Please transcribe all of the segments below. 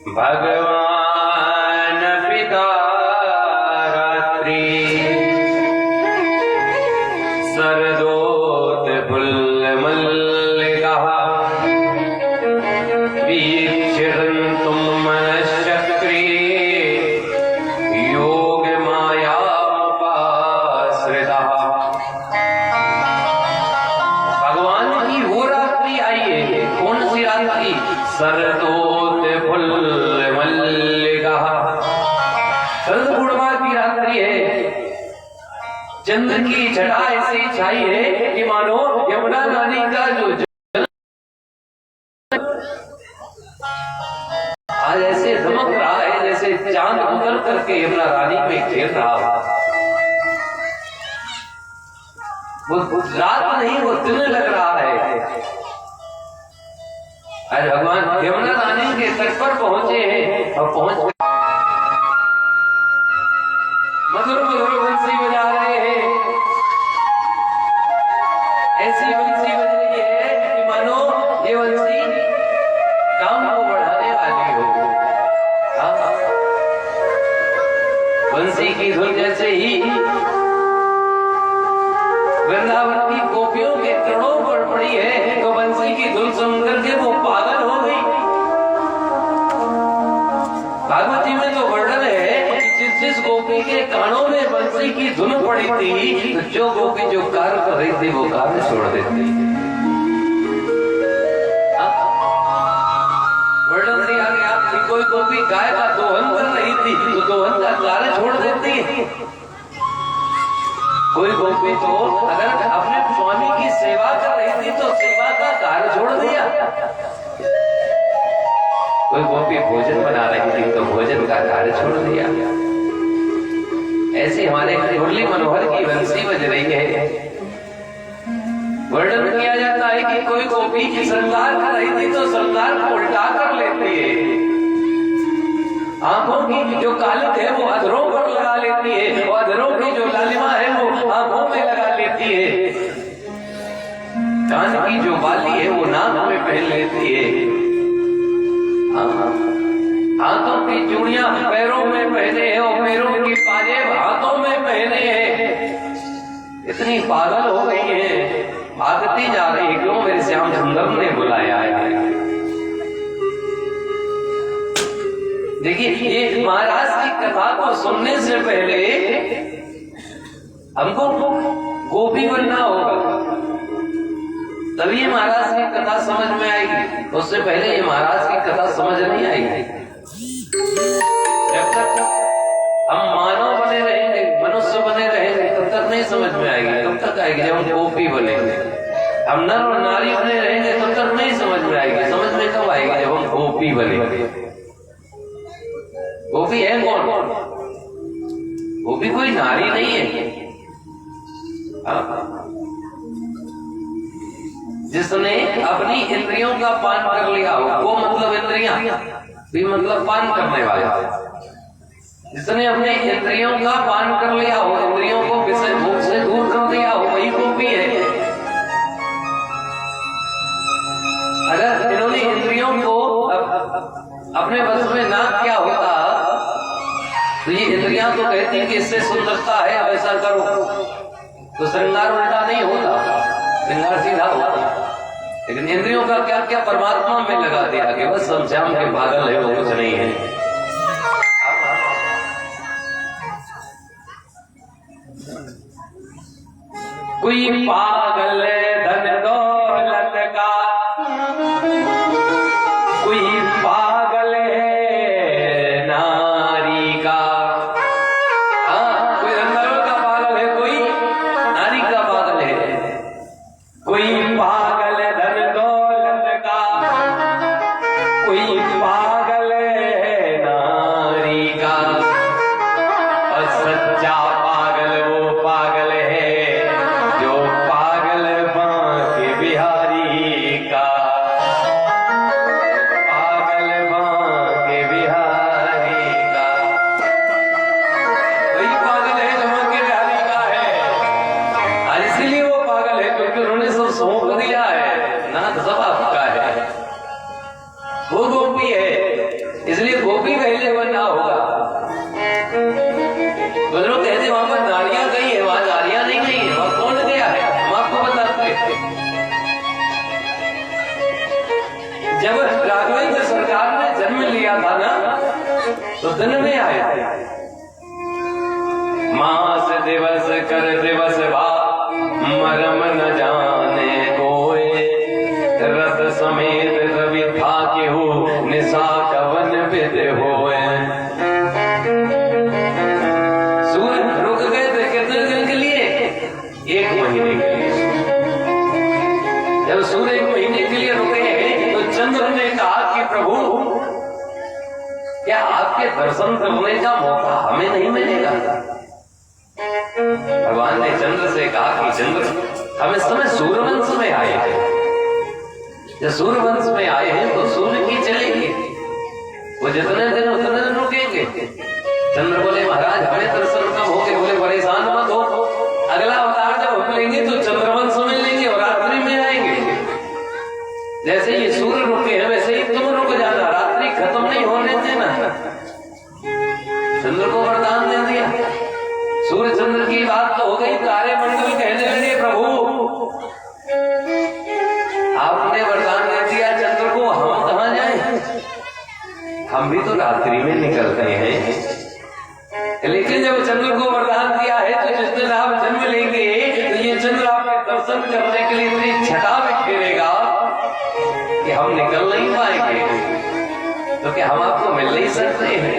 भगवान पिता रात्रि सरदोत फुल्ल मल्लिका वीक्षिरन्तुं मनश्चक्रे योग मायामुपाश्रिता। भगवान की वो रात्रि आई है। कौन सी रात्रि? सरदोत फुल्ल मल्लिका, शरद पूर्णिमा की रात्रि है। चंद्र की छटा ऐसी छाई है कि मानो यमुना नदी का जो आज ऐसे धमक रहा है जैसे चांद उतर करके यमुना रानी में खेल रहा हो। वो रात नहीं, वो दिन लग रहा है। आज भगवान यमुना रानी के तट पर पहुंचे हैं और पहुंच मधुर मधुर बंसी बजा रहे हैं। ऐसी बंसी बज रही है कि मानो ये बंसी काम को बढ़ाने वाली हो। बंसी की धुन जैसे ही वृंदावन की गोपियों के करोड़ों पर पड़ी है तो बंसी की धुन सुनकर के वो पागल हो गई। भागवत जी में तो वर्णन है कि जिस गोपी के कानों में बंसी की धुन पड़ी थी तो जो गोपी जो कार्य कर रही थी वो कार्य छोड़ देती। वर्णन से आगे आपकी कोई गोपी गाय का दोहन कर रही थी तो दोहन का कार्य छोड़ देती है। कोई गोपी तो अगर अपने स्वामी की सेवा कर रही थी तो सेवा का कार्य छोड़ दिया। कोई गोपी भोजन बना रही थी तो भोजन का कार्य छोड़ दिया। ऐसे हमारे मुरली मनोहर की बंसी बज रही है। वर्णन किया जाता है कि कोई गोपी की श्रृंगार कर रही थी तो श्रृंगार को उल्टा कर लेती है। आंखों की जो कालिक है वो अधरों पर लगा लेती है और अधरों की जो लालिमा है वो आंखों में लगा लेती है। कान की जो बाली है वो नाक में पहन लेती है। हाथों की चूड़ियां पैरों में पहने हैं और पैरों की पाजेब हाथों में पहने हैं। इतनी पागल हो गई है, भागती जा रही। क्यों? मेरे श्याम सुंदर ने बुलाया है। देखिए, ये महाराज की कथा को सुनने से पहले हमको गोपी बनना होगा, तभी महाराज की कथा समझ में आएगी। उससे पहले ये महाराज की कथा समझ नहीं आएगी। जब तक हम मानव बने रहेंगे, मनुष्य बने रहेंगे, तब तक नहीं समझ में आएगी। तब तक आएगी जब हम गोपी बनेंगे। हम नर और नारी बने रहेंगे तब तक नहीं समझ में आएगी। समझ में कब आएगी? जब हम गोपी बनेंगे। गोपी है कौन? गोपी कोई नारी नहीं है। जिसने अपनी इंद्रियों का पान कर लिया हो, वो मतलब इंद्रियां भी मतलब पान करने वाला। जिसने अपने इंद्रियों का पान कर लिया हो, इंद्रियों को विषय भोग से दूर कर दिया हो, वही गोपी है। अगर इन्होंने इंद्रियों को अपने वश में ना किया होता तो ये इंद्रियां तो कहती कि इससे सुंदरता है, अब ऐसा करो, तो श्रृंगार उल्टा नहीं होता, श्रृंगार सीधा होता। लेकिन इंद्रियों का क्या क्या परमात्मा में लगा दिया कि बस हम श्याम के पागल है, वो कुछ नहीं है। कोई पागल धन दौलत का, कोई पागल है नारी का। कोई धन दौलत का पागल है, कोई नारी का पागल है। कोई पागल धन दौलत का, कोई पागल है नारी का। और सच्चा पागल वो पागल है जो पागल बांके बिहारी का। पागल बांके बिहारी का, वही पागल है जो बांके बिहारी का है। और इसीलिए वो पागल है क्योंकि उन्होंने सब सौंप दिया है, ना सब आपका है। वो गोपी है। दिन में आया। मास दिवस कर दिवस भा मरम न जाने कोय, रथ समेत रवि था के हो निशा कवन विद होए। सूर्य रुक गए थे कितने दिन के लिए? 1 महीने के लिए। जब सूर्य 1 महीने के लिए रुके तो चंद्र ने कहा कि प्रभु क्या आपके दर्शन करने का मौका हमें नहीं मिलेगा? भगवान ने चंद्र से कहा कि चंद्र हम इस समय सूर्यवंश में आए हैं, जब सूर्यवंश में आए हैं तो सूर्य की चलेंगे, वो जितने दिन उतने दिन रुकेंगे। चंद्र बोले महाराज हमें दर्शन कम हो गए। बोले परेशान मत हो, अगला अवतार जब हम लेंगे तो चंद्रवंश में लेंगे और रात्रि में आएंगे। जैसे ये सूर्य रुके हैं वैसे ही तुम रुक जाना, रात्रि खत्म नहीं होने देना। चंद्र को वरदान दे दिया। सूर्य चंद्र की बात तो हो गई, तारे मंडल कहने लगे प्रभु आपने वरदान दे दिया चंद्र को, हम कहां जाएं? हम भी तो रात्रि में निकलते हैं। लेकिन जब चंद्र को वरदान दिया है तो जिस दिन आप जन्म लेंगे तो ये चंद्र आपके दर्शन करने के लिए इतनी छटा बिखेरेगा कि हम निकल नहीं पाएंगे। तो क्या हम आपको मिल नहीं सकते हैं?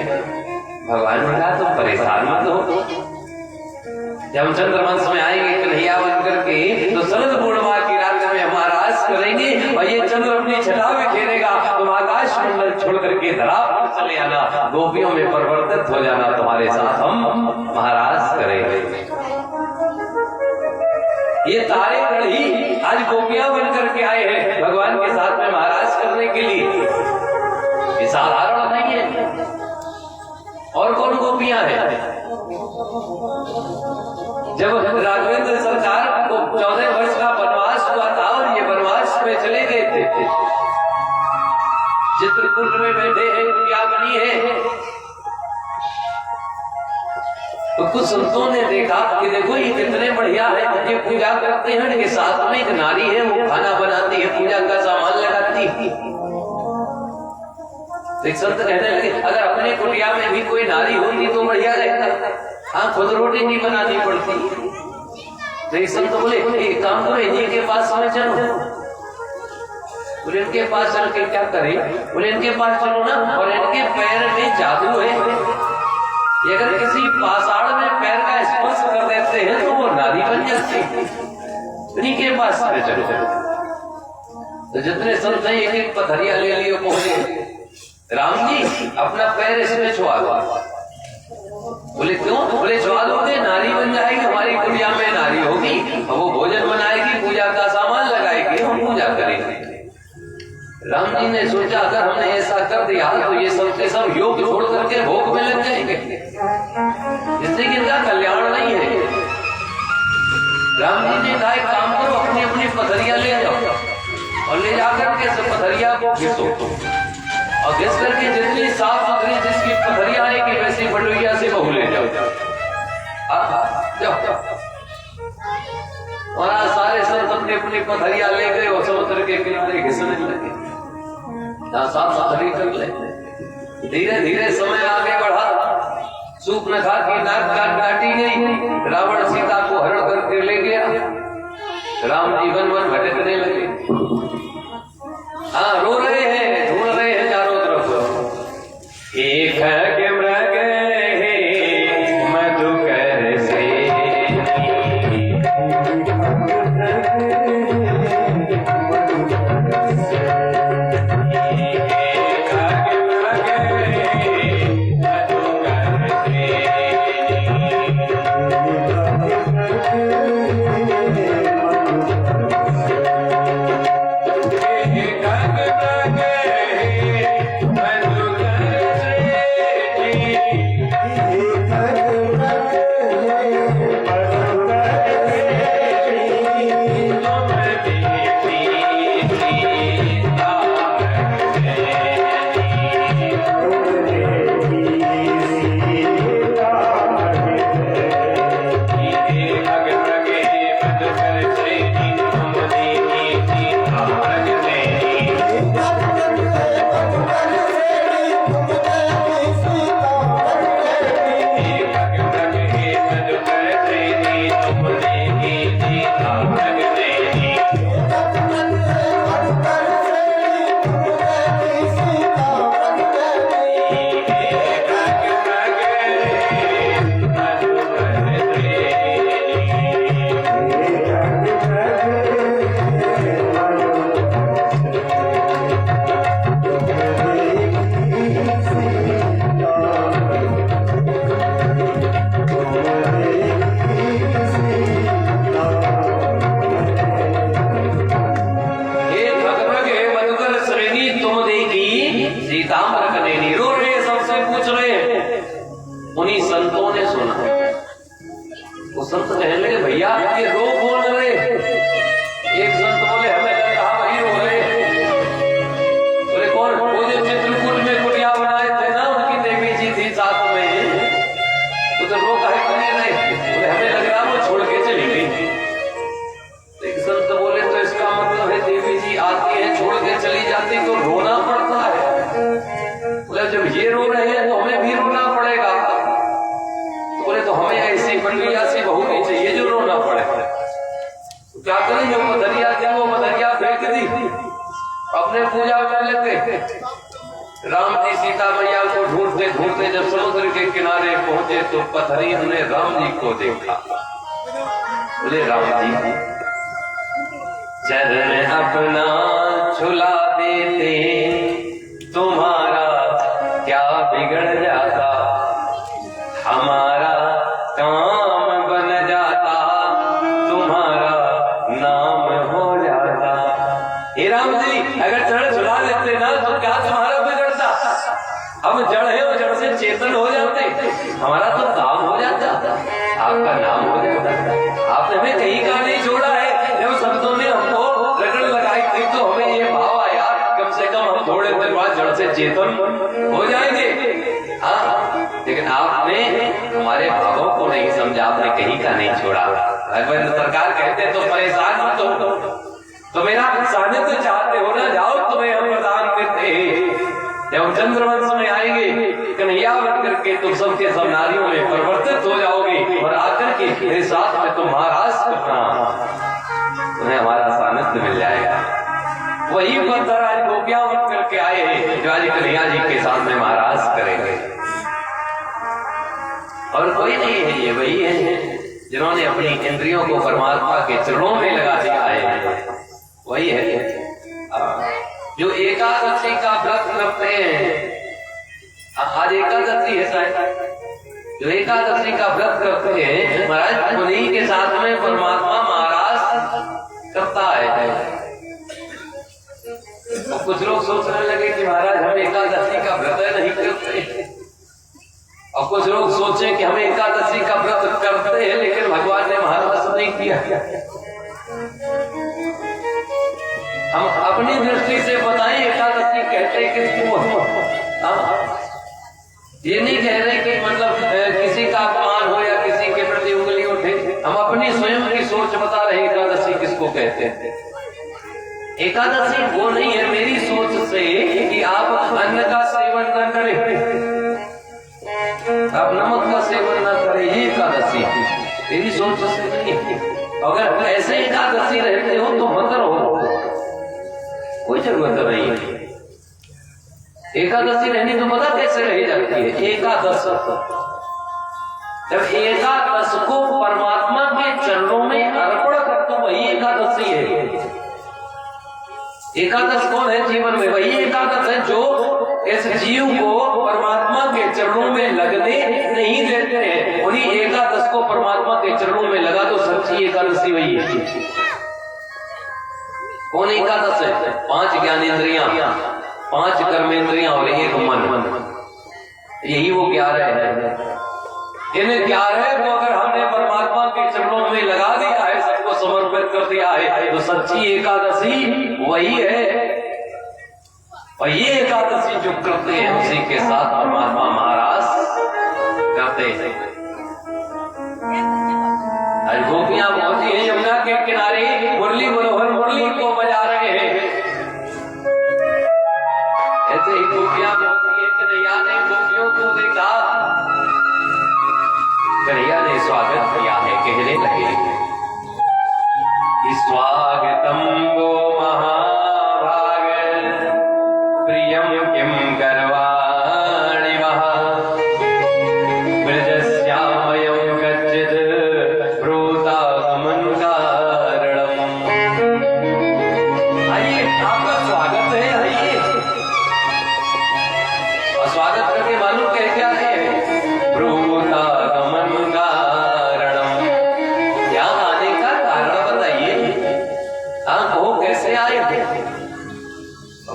भगवान ने कहा तुम परेशान मत हो, जब हम चंद्रवंश में आएंगे कन्हैया बन करके तो शरद पूर्णिमा की रात में हम आरास करेंगे और ये चंद्र अपनी छटा में खेलेगा। तुम आकाश मंडल छोड़ करके धरा पर चले आना, गोपियों में परिवर्तित हो जाना, तुम्हारे साथ हम महाराज करेंगे। ये तारे गण ही आज गोपियां बन करके आए हैं भगवान के साथ में महाराज करने के लिए। ये साधारण नहीं है। और कौन गोपियां हैं? जब राघवेंद्र सरकार को 14 वर्ष का वनवास हुआ था और ये वनवास में चले गए थे, चित्रकूट में बैठे हैं, कुटिया बनी है, तो कुछ संतों ने देखा कि देखो ये कितने बढ़िया है, ये पूजा करते हैं, इनके साथ में एक नारी है वो खाना बनाती है, पूजा का सामान लगाती है। एक संत कहने लगे अगर अपने कुटिया में भी कोई नारी होती तो बढ़िया रहता, हाँ खुद रोटी नहीं बनानी पड़ती। तो एक संत बोले एक काम करो इन्हीं के पास में चलो। बोले इनके पास चल के क्या करें? बोले इनके पास चलो ना, और इनके पैर में जादू है, अगर किसी पाषाण में पैर का स्पर्श कर देते हैं तो वो नारी बन जाती है। इन्हीं के पास में चलो। तो जितने संत हैं एक एक पथरिया ले लियो, पहुंचे राम जी अपना पैर इसमें छुआ दो। बोले क्यों? बोले छुआ दोगे नारी बन जाएगी, हमारी कुटिया में नारी होगी, वो भोजन बनाएगी, पूजा का सामान लगाएगी, हम पूजा करेंगे। राम जी ने सोचा अगर हमने ऐसा कर दिया तो ये सब के सब योग छोड़ करके भोग में लग जाएंगे, जिससे कि इनका कल्याण नहीं है। राम जी ने कहा एक काम करो अपनी अपनी पथरिया ले जाओ और ले जाकर के सब पथरिया को घिसो, और घिस करके जितनी साफ सुथरी जिसकी पथरिया आएगी वैसी बटुइया से बहू ले जाओ। और आज सारे संत अपनी अपनी पथरिया ले गए और समुद्र के किनारे घिसने लगे, जहाँ साफ सुथरी कर ले। धीरे धीरे समय आगे बढ़ा, सूर्पनखा की नाक काटी गई, रावण सीता को हरण करके ले गया, राम जी वन वन भटकने लगे। हाँ रो रहे हैं, ढूंढ रहे हैं चारों तरफ। एक है कि मृग मधु कैसे, एक सुने नहीं, रो रहे सबसे पूछ रहे हैं। उन्हीं संतों ने सुना। वो संत कहने लगे भैया ये रो बोल रहे। एक संत बोले हमें लगा वही रो रहे। बोले कौन? वो जो चित्रकूट में कुटिया बनाए थे ना, उनकी देवी जी थी साथ में, तो रो कहे करने रहे। बोले हमें लग रहा वो छोड़ के चली गई। एक संत बोले तो इसका मतलब है देवी जी आती है छोड़ के चली जाती तो रोना पड़ता है। बोले जब ये रो रहे हैं तो हमें भी रोना पड़ेगा। बोले तो हमें ऐसी बंगलिया सी बहू नहीं चाहिए जो रोना पड़े। तो क्या करें? जो मदरिया थी वो मदरिया फेंक दी, अपने पूजा में लग गए। राम जी सीता मैया को ढूंढते ढूंढते जब समुद्र के किनारे पहुंचे तो पथरिया ने राम जी को देखा। बोले राम जी चरण अपना छुला देते, तुम्हारा क्या बिगड़ जाता, हमारा काम बन जाता, तुम्हारा नाम हो जाता। हे राम जी अगर चरण छुला देते ना तो क्या तुम्हारा बिगड़ता? हम जड़ है और जड़ से चेतन हो जाते, हमारा तो काम हो जाता, आपका नाम हो जाता। आपने हमें कहीं का नहीं छोड़ा है। जब संतों ने हमको रगड़ लगाई थी तो हमें ये भाव आया कम से कम हम थोड़े देर बाद जड़ से चेतन हो जाएंगे। हाँ, लेकिन आपने हमारे भावों को नहीं समझा, आपने कहीं का नहीं छोड़ा। भगवंत सरकार कहते तो परेशान मत हो, तो मेरा सानिध्य चाहते हो ना, जाओ तुम्हें हम प्रदान करते हैं। जब चंद्रवंश में आएंगे कन्हैया बन करके तुम सबके सब नारियों में परिवर्तित हो जाओगे और आकर के मेरे साथ में तुम महाराज करना, तुम्हें हमारा सानिध्य मिल जाएगा। वही पत्थर आज गोपियां बन करके आए हैं जो आज कन्हैया जी के सामने महाराज करेंगे। और कोई नहीं है, ये वही है जिन्होंने अपनी इंद्रियों को परमात्मा के चरणों में लगा दिया है। वही है जो एकादशी का व्रत करते हैं। आज एकादशी है शायद, जो एकादशी का व्रत करते हैं महाराज उन्हीं के साथ में परमात्मा महाराज करता है। और कुछ लोग सोचने लगे कि महाराज हम एकादशी का व्रत नहीं करते, और कुछ लोग सोचे कि हम एकादशी का व्रत करते हैं लेकिन भगवान ने महाराज नहीं किया। हम अपनी दृष्टि से बताएं एकादशी कहते किसको? ये नहीं कह रहे कि मतलब किसी का अपमान हो या किसी के प्रति उंगली उठे। हम अपनी स्वयं की सोच बता रहे एकादशी किसको कहते हैं। एकादशी वो नहीं है मेरी सोच से कि आप अन्न का सेवन न करें, आप नमक का सेवन न करें, ये एकादशी मेरी सोच से नहीं। अगर ऐसे एकादशी रहते हो तो मत रहो, कोई जरूरत नहीं है। एकादशी रहनी तो पता कैसे रही जाती है? एकादश, जब एकादश को परमात्मा के चरणों में अर्पण कर तो वही एकादशी है। एकादश कौन है जीवन में? वही एकादश है जो इस जीव को परमात्मा के चरणों में लगने नहीं देते हैं। उन्हीं एकादश को परमात्मा के चरणों में लगा तो सच्ची एकादशी वही है। कौन एकादश है? 5 ज्ञानेंद्रियां, 5 कर्मेंद्रियां और 1 मन। यही वो 11 है। इन 11 को अगर हमने परमात्मा के चरणों में लगा दिया है, सबको समर्पित कर दिया है, तो सच्ची एकादशी वही है। और ये एकादशी जो करते हैं उसी के साथ परमात्मा महाराज करते हैं। आज गोपियां पहुंची हैं यमुना के किनारे, मुरली मनोहर मुरली को बजा रहे हैं। ऐसे ही गोपियां पहुंची हैं, कन्हैया ने गोपियों को देखा, कन्हैया ने स्वागत किया है, कहने लगे स्वागतम वो महाभाग प्रियम किम करवाणि वः ब्रजस्यामयं कच्चित् ब्रूतागमन कारणम्। आइए, आपका स्वागत है, आइए। और स्वागत करके मालूम क्या है? ब्रूतागमन कारणम्। यहाँ आने का कारण बताइए। वो कैसे आए?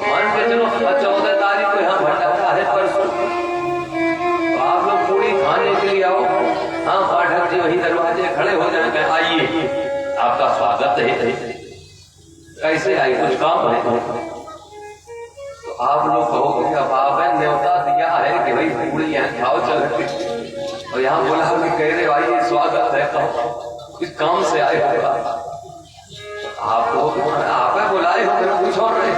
मान के चलो 14 तारीख को यहाँ भटका है, परसों स्वागत है, कैसे आई, कुछ काम है? तो आप लोग कहोगे अब आपने न्योता दिया है कि भाई पूरी यहाँ खाओ चल, और यहाँ बोला कि कह रहे भाई ये स्वागत है, कुछ काम से आए होगा। आपको आपने बुलाए हो, कुछ और रहे।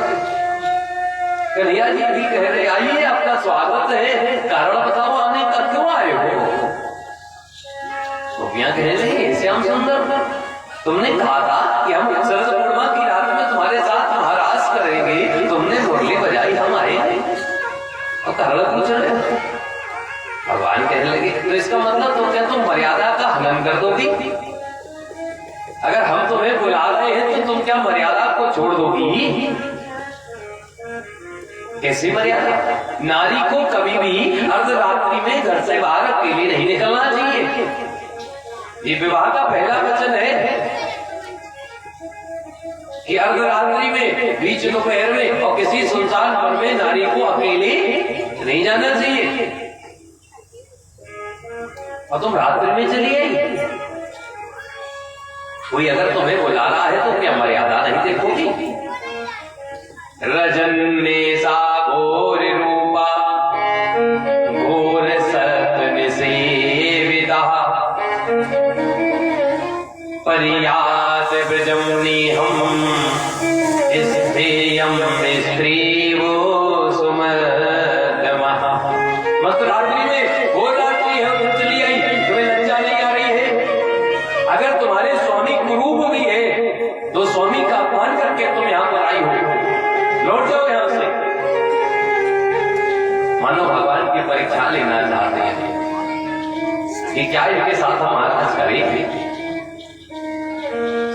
कन्हैया जी भी कह रहे आइए आपका स्वागत है, कारण बताओ आने का, क्यों आए हो? गोपियां कह रही श्याम सुंदर, तुमने कहा था कि हम शरद पूर्णिमा की रात में तुम्हारे साथ महाराज करेंगे, तुमने मुरली बजाई, हम आए और कारण पूछ रहे। भगवान कहने लगे तो इसका मतलब तो क्या तुम मर्यादा का हनन कर दोगी? अगर हम तुम्हें बुला रहे हैं तो तुम क्या मर्यादा को छोड़ दोगी? कैसी मर्यादा? नारी को कभी भी अर्धरात्रि में घर से बाहर अकेले नहीं निकलना चाहिए। ये विवाह का पहला वचन है कि अर्धरात्रि में, बीच दोपहर में और किसी सुनसान वन में नारी को अकेले नहीं जाना चाहिए। और तुम रात्रि में चली आई, कोई अगर तुम्हें बुला रहा है तो क्या मर्यादा नहीं देखोगी? रजन ने सा घोर रूपा घोर सतन सेविता परियास ब्रजमुनि हम स्थेयम स्त्री वो सुमधमा। मत रात्रि में, घोर रात्रि है, तुम चली आई, तुम्हें लज्जा नहीं आ रही है? अगर तुम्हारे स्वामी कुरूप भी है तो स्वामी का अपमान करके तुम यहाँ पर आई हो, लौट जाओ यहां से। मानो भगवान की परीक्षा लेना चाहते हैं कि क्या इनके साथ हम महाराज करेंगे।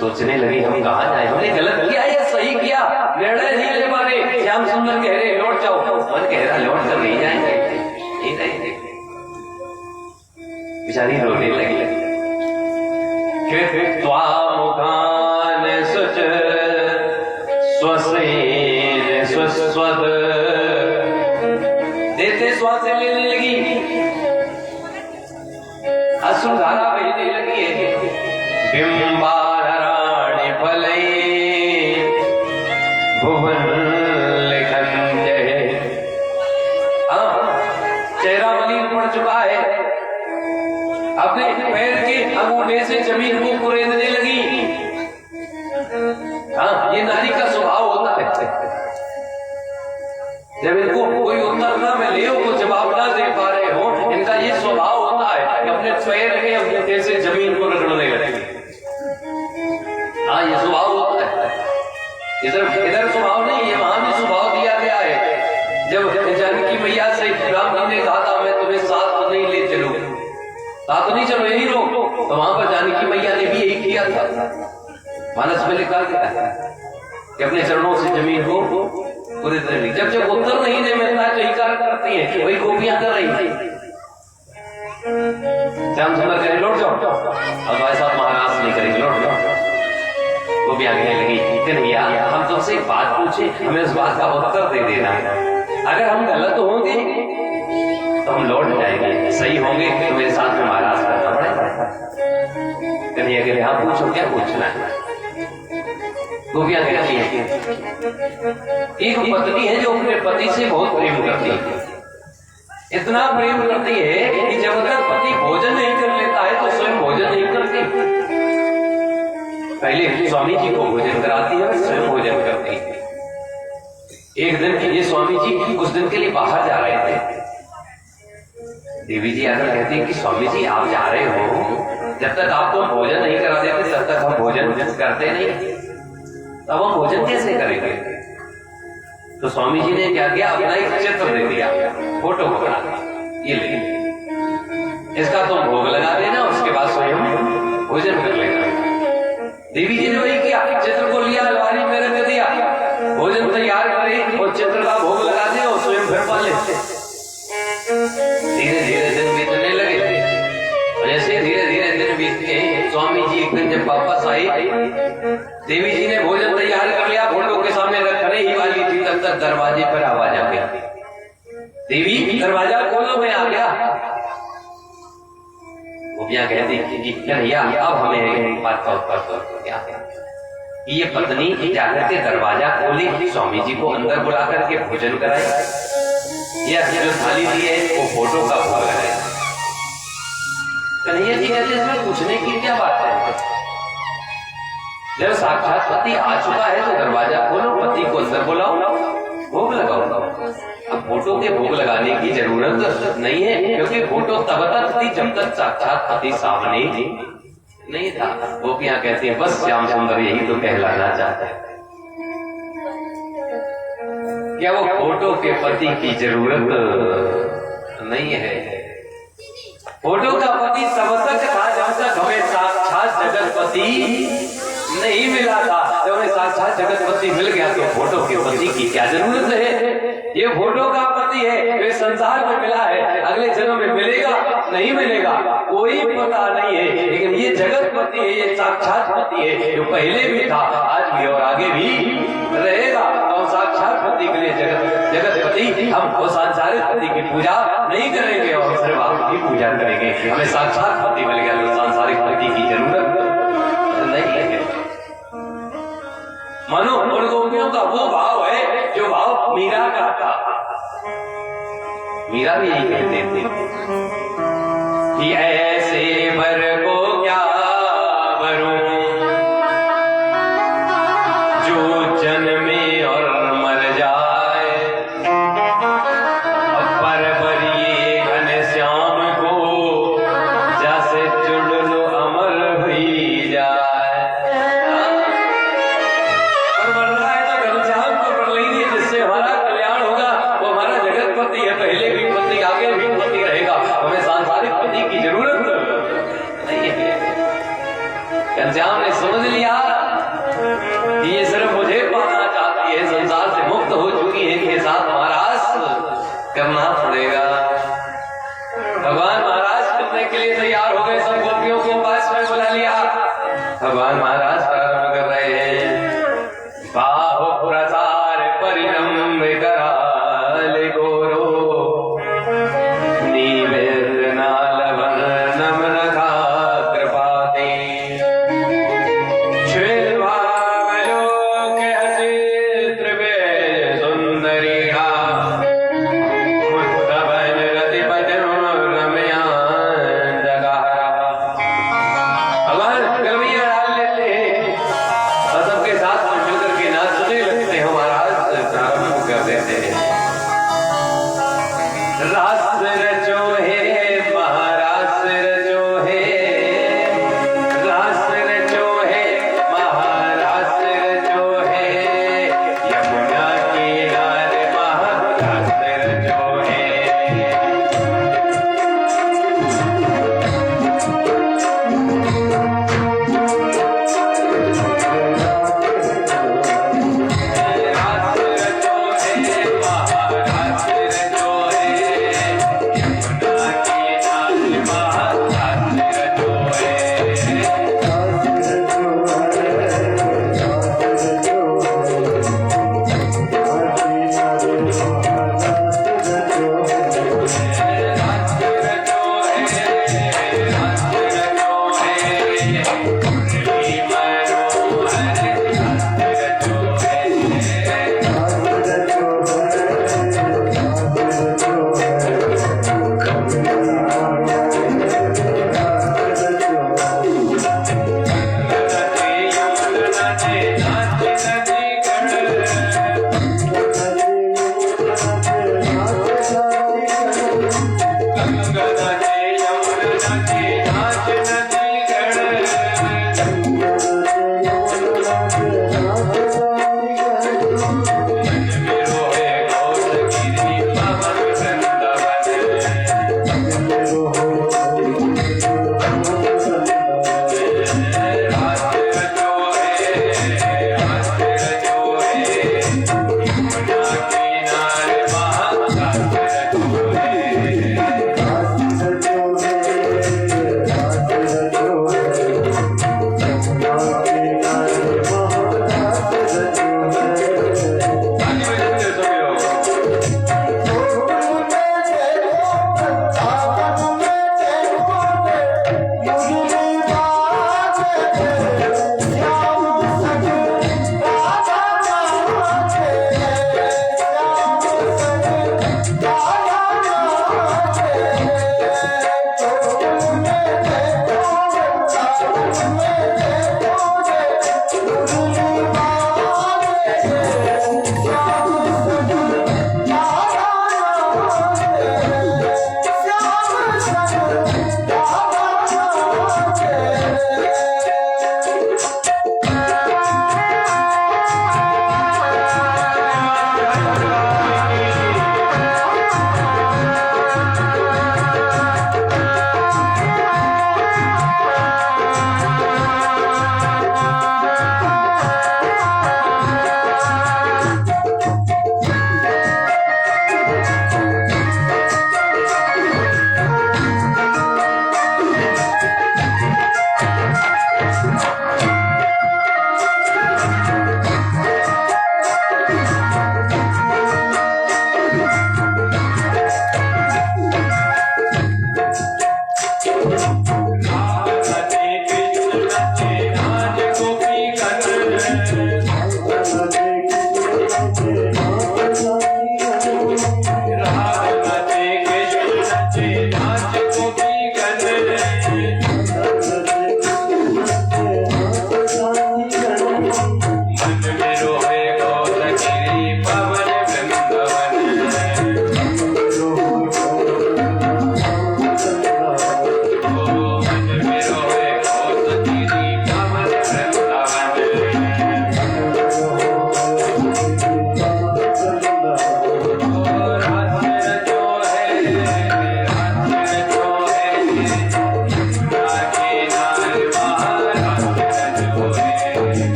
सोचने लगी हम कहां जाए, हमने गलत किया या सही किया, निर्णय नहीं ले पा रहे। श्याम सुंदर कह रहे लौट जाओ, मन कह रहा लौट कर नहीं जाएंगे, नहीं रहेंगे। बेचारी रोने लगी। मुखान सुच स्वसेन स्वस्वद देते श्वास लेने लगी, अश्रुधारा बहने लगी है। बिंबाराणी फले भुवन लिखन जय। चेहरा मलिन पड़ चुका है, अपने पैर के अंगूठे से जमीन को कुरेदने लगी। हाँ, ये नारी का स्वभाव होता है, जब इनको कोई उत्तर ना मिले हो, कोई जवाब ना दे पा रहे हो, इनका ये स्वभाव होता है कि अपने पैर के अंगूठे से जमीन को रगड़ने लगेंगे। हाँ, ये स्वभाव होता है। इधर स्वभाव नहीं है, वहां भी स्वभाव दिया गया है। जब जानकी मैया से राम जी ने कहा था मैं तुम्हें साथ तो नहीं ले चलूं, साथ नहीं चलो यही रहो, तो वहां पर जानकी मैया ने भी यही किया था। मानस में लिखा गया कि अपने चरणों से जमीन को पूरी तरह, जब जब उत्तर नहीं दे मिलता है तो यही कार्य करती है, वही गोपियां कर रही थी। श्याम सुंदर कहे लौट जाओ, और भाई साहब महाराज नहीं करेंगे, लौट जाओ। गोपियां कहने लगी कन्हैया हम तुमसे एक बात पूछे, हमें उस बात का उत्तर दे देना। अगर हम गलत होंगे तो हम लौट जाएंगे, सही होंगे तो मेरे साथ में महाराज करना पड़ेगा। कन्हैया कहते हाँ पूछो, क्या पूछना है? गोपियां कहती हैं एक पत्नी है जो अपने पति से बहुत प्रेम करती है, इतना प्रेम करती है कि जब तक पति भोजन नहीं कर लेता है तो स्वयं भोजन नहीं करती। पहले स्वामी जी को भोजन कराती है, स्वयं भोजन करती है। एक दिन ये स्वामी जी कुछ दिन के लिए बाहर जा रहे थे। देवी जी आकर कहती है कि स्वामी जी आप जा रहे हो, जब तक आपको भोजन नहीं करा देते तब तक हम भोजन करते नहीं, तब हम भोजन कैसे करेंगे? तो स्वामी जी ने क्या किया, अपना एक चित्र दे दिया, फोटो को बना दिया, ये ले इसका तुम भोग लगा देना, उसके बाद स्वयं भोजन कर लेना। देवी जी ने वही किया, चित्र को लिया, अलमारी में रख दिया, भोजन तैयार करे और चित्र का भोग लगा दिया और स्वयं फिर पा लेते। धीरे धीरे दिन बीतने लगे, जैसे धीरे धीरे दिन बीत गए, स्वामी जी एक दिन जब वापस आए, देवी जी ने भोजन तैयार कर लिया, फोटो के सामने रखने ही वाली थी, तब तक दरवाजे पर आवाज आ गया, देवी दरवाजा खोलो मैं आ गया। गोपियां कहती कि कन्हैया अब हमें बात का उत्तर दो, क्या ये पत्नी जाकर के दरवाजा खोली, स्वामी जी को अंदर बुला करके भोजन कराए, या जो थाली दी है वो फोटो का भोग लगाए। कन्हैया जी कहते इसमें पूछने की क्या बात है? जब साक्षात पति आ चुका है तो दरवाजा खोलो, पति को अंदर बुलाओ, भोग लगाओ। अब फोटो के भोग लगाने की जरूरत नहीं है, क्योंकि फोटो तब तक थी जब तक साक्षात पति सामने नहीं था। वो क्या कहती है, बस श्याम सुंदर यही तो कहलाना चाहता है। क्या वो फोटो के पति की जरूरत नहीं है? फोटो का पति तब तक था जब तक हमें साक्षात जगतपति नहीं मिला था। जब हमें साक्षात जगतपति मिल गया तो फोटो के पति की क्या जरूरत है? ये फोटो का पति है, वे संसार में मिला है, अगले जन्म में मिलेगा नहीं मिलेगा कोई पता नहीं है, लेकिन ये जगतपति है, ये साक्षात पति है, जो पहले भी था, आज भी और आगे भी रहेगा। तो साक्षात पति के लिए जगतपति, हम वो सांसारिक पति की पूजा नहीं करेंगे और सिर्फ आपकी पूजा करेंगे। हमें साक्षात पति मिल गया तो सांसारिक पति की जरूरत नहीं है। मनो और गोपियों का वो भाव है जो भाव मीरा का था। मीरा भी यही कहते थे कि ऐसे वर को क्या वरूं जो जन्मे और मर जाए, पर वरिए घनश्याम को जैसे जुड़ लो अमर हुई जाए। पहले भी पति आगे भी पति रहेगा, हमें सांसारिक पति की जरूरत नहीं है। घनश्याम ने समझ लिया कि ये सिर्फ मुझे पाना चाहती है, संसार से मुक्त हो चुकी है, इनके साथ महाराज करना पड़ेगा। भगवान महाराज करने के लिए तैयार हो गए, सब गोपियों को पास में बुला लिया। भगवान महाराज प्रारंभ कर रहे हैं, बाहो प्रसार परिणम कराल गोरो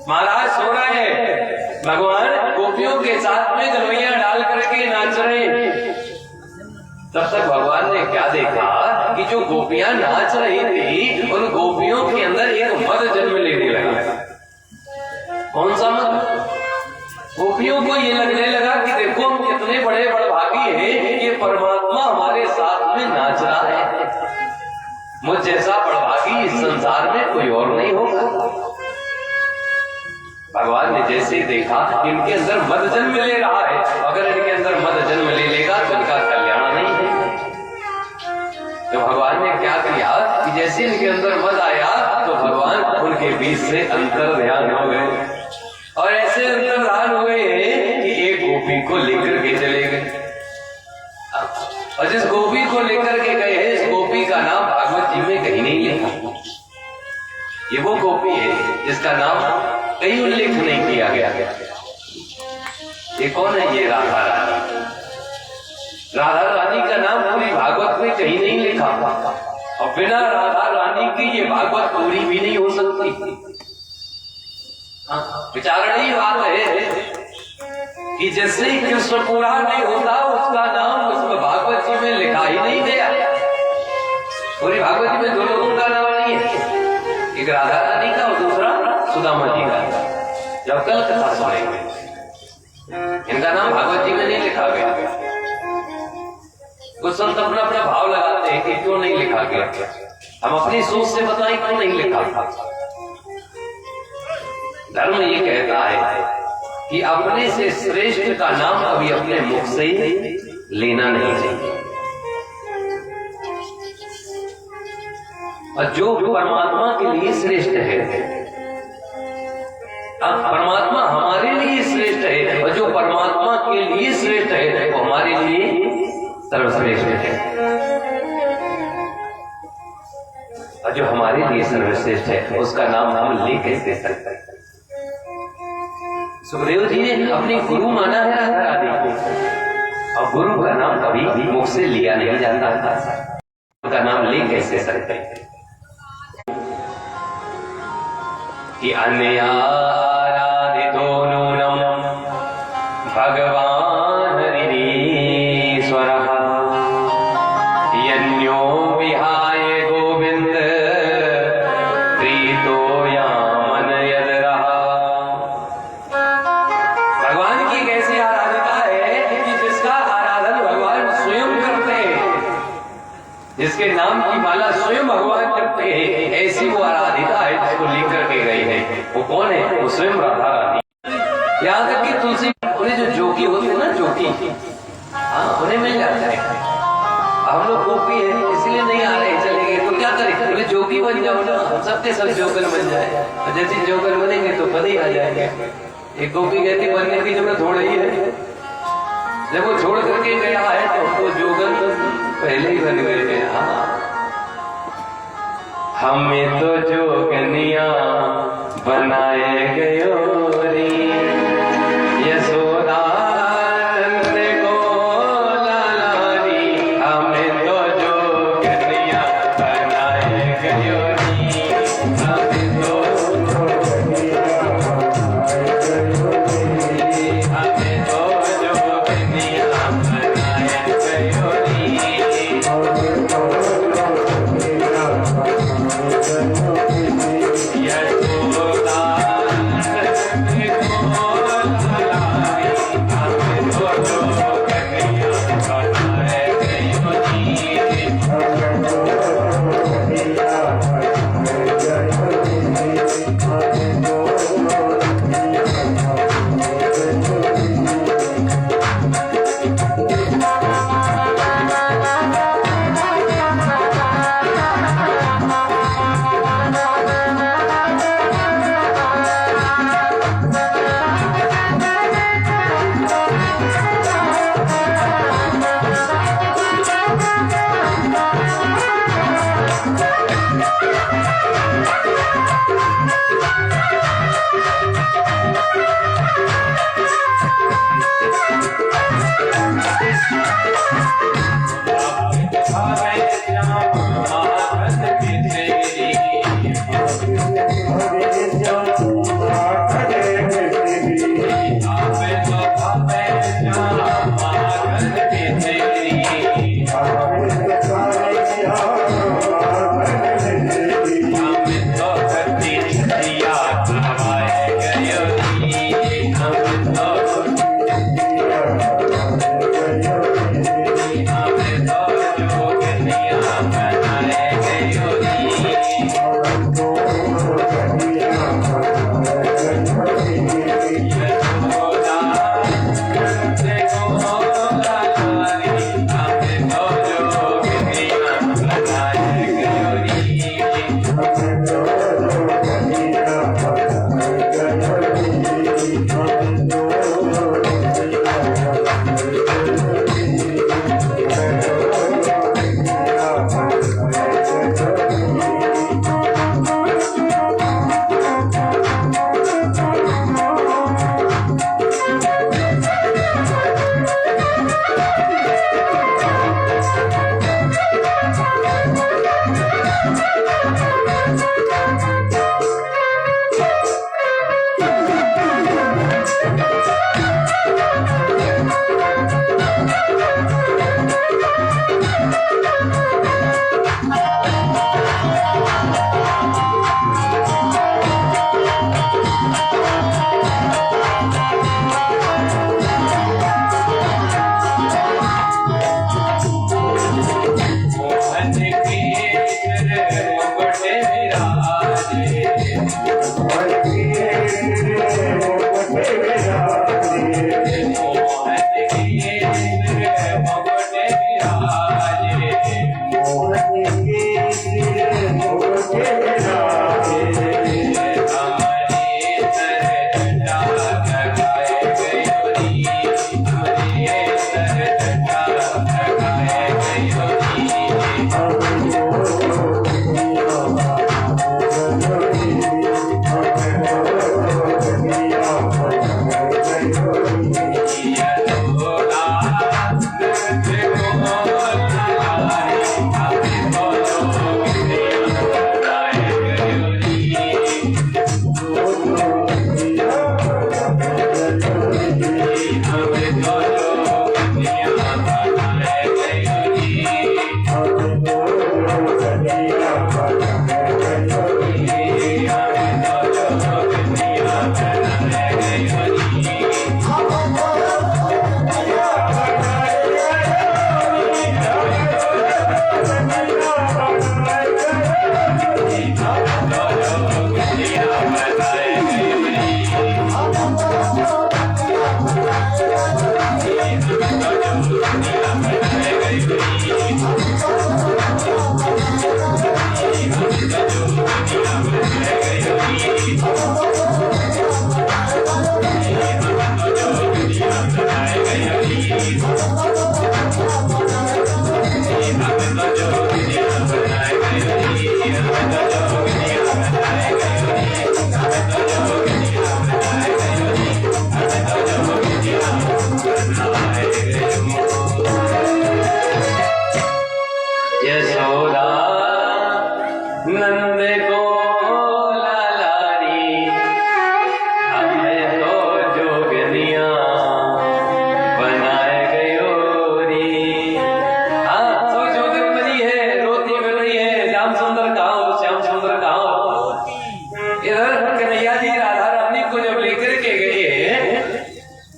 महाराज सो रहे हैं। भगवान गोपियों के साथ में गलवैया डाल करके नाच रहे हैं। तब तक भगवान ने क्या देखा कि जो गोपियां नाच रही थी उन गोपियों के अंदर एक मद जन्म लेने लगा। कौन सा मद? गोपियों को ये लगने लगा कि देखो हम कितने बड़े बड़भागी हैं, ये परमात्मा हमारे साथ में नाच रहा है। मुझ जैसा बड़भागी इस संसार में कोई और नहीं होगा। भगवान ने जैसे देखा कि इनके अंदर मद जन्म ले रहा है, अगर इनके अंदर मद जन्म ले लेगा तो इनका कल्याण नहीं है। तो भगवान ने क्या किया कि जैसे इनके अंदर मद आया तो भगवान उनके बीच से अंतर्ध्यान हो गए, और ऐसे अंतर्ध्यान हो गए कि एक गोपी को लेकर के चले गए। और जिस गोपी को लेकर के गए हैं, इस गोपी का नाम भागवत जी में कहीं नहीं लिखा। ये वो गोपी है जिसका नाम कहीं उल्लेख नहीं किया गया। ये कौन है? ये राधा रानी। राधा रानी का नाम पूरी भागवत में कहीं नहीं लिखा, और बिना राधा रानी की ये भागवत पूरी भी नहीं हो सकती। विचारणीय बात है कि जैसे कृष्ण पुराण नहीं होता, उसका नाम उसमें भागवत जी में लिखा ही नहीं गया। पूरी भागवत जी में दो लोगों का नाम नहीं है, एक राधा रानी का और दूसरा सुदामा जी का। जब कल कथा सुनेंगे, इनका नाम भागवत जी में नहीं लिखा गया। कुछ संत अपना अपना भाव लगाते हैं कि क्यों नहीं लिखा गया। हम अपनी सोच से बताएं क्यों नहीं लिखा। धर्म ये कहता है कि अपने से श्रेष्ठ का नाम कभी अपने मुख से लेना नहीं चाहिए। और जो परमात्मा के लिए श्रेष्ठ है, परमात्मा हमारे लिए श्रेष्ठ है, और जो परमात्मा के लिए श्रेष्ठ है वो हमारे लिए सर्वश्रेष्ठ है। और जो हमारे लिए सर्वश्रेष्ठ है उसका नाम हम ले कैसे सकते हैं? सुखदेव जी ने अपनी गुरु माना है राधा रानी को, और गुरु का नाम कभी मुख से लिया नहीं जाता, उनका नाम ले कैसे सकते हैं? कि अन्य आराधितो नूनम भगवान हरिरीश्वरः यन्यो विहाय गोविंद प्रीतो यामन यदरः। भगवान की कैसी आराधना है कि जिसका आराधन भगवान स्वयं करते हैं, जिसके नाम की माला स्वयं भगवान करते हैं, ऐसी वो आराधिता है जिसको लेकर के गए हैं। वो कौन है? वो स्वयं राधा रानी। यहाँ तक कि तुलसी उन्हें जो जोगी होते हैं ना, जोगी, हाँ उन्हें मिल जाता है। हम लोग गोपी है इसलिए नहीं आ रहे, चले गए, तो क्या करें? बोले जोगी बन जाओ ना, सबके सब जोकर बन जाए। और जैसे जोकर बनेंगे तो पद ही आ जाएंगे। एक गोपी कहती बनने की जरूरत थोड़ी ही है। जब वो छोड़ करके गया है तो जोगन पहले ही बन गए हैं। हाँ, हमें तो जोगनिया बनाए गयो रे यशोदा Oh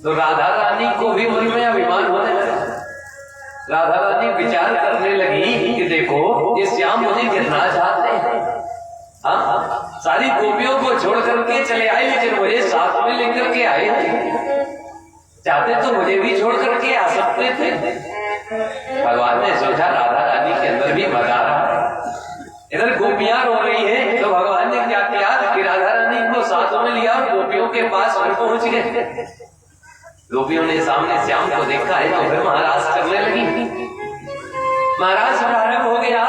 तो राधा रानी को भी मन में अभिमान होने लगा। राधा रानी विचार करने लगी कि देखो ये श्याम मुझे कितना चाहते हैं। हाँ, सारी गोपियों को छोड़ करके चले आए, लेकिन मुझे साथ में लेकर के आए। चाहते तो मुझे भी छोड़ करके आ सकते थे। भगवान ने सोचा राधा रानी के अंदर भी मजा आ रहा है, इधर गोपियां रो रही है, तो भगवान ने क्या किया कि राधा रानी को साथ में लिया और गोपियों के पास और पहुंच गए। गोपियों ने सामने श्याम को देखा है तो फिर महाराज करने लगी। महाराज प्रारंभ हो गया,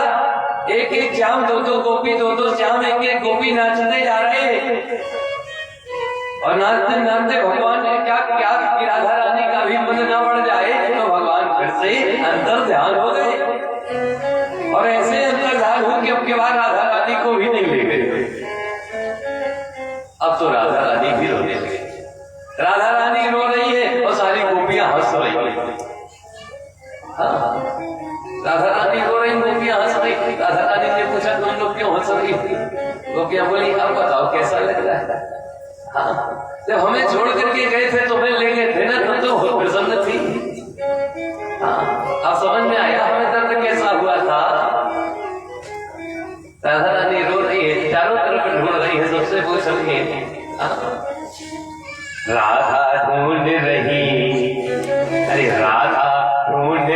एक एक श्याम, दो दो गोपी, दो दो श्याम, एक एक गोपी नाचते जा रहे। और नाचते नाचते भगवान ने क्या किया कि राधा रानी का भी मन न बढ़ जाए, तो भगवान फिर से अंतर ध्यान हो गए। और ऐसे अंतर ध्यान हो कि अब के बाद राधा रानी को भी नहीं ले गए। अब तो राधा रानी भी रोने लगी। राधा रानी रो रही है और सारी गोपियां हंस रही है। हाँ, राधा रानी रो रही, गोपियां हंस रही। राधा रानी ने पूछा तुम लोग क्यों हंस रही? गोपियां बोली अब बताओ कैसा लग रहा है? हाँ, जब हमें छोड़ करके गए थे तुम्हें ले गए थे ना, तुम तो बहुत प्रसन्न थी। हाँ, अब समझ में आया हमें दर्द कैसा हुआ था। राधा रानी रो रही है, चारों तरफ ढूंढ रही है, सबसे पूछ रही है राधा ढूंढ रही, अरे राधा ढूंढ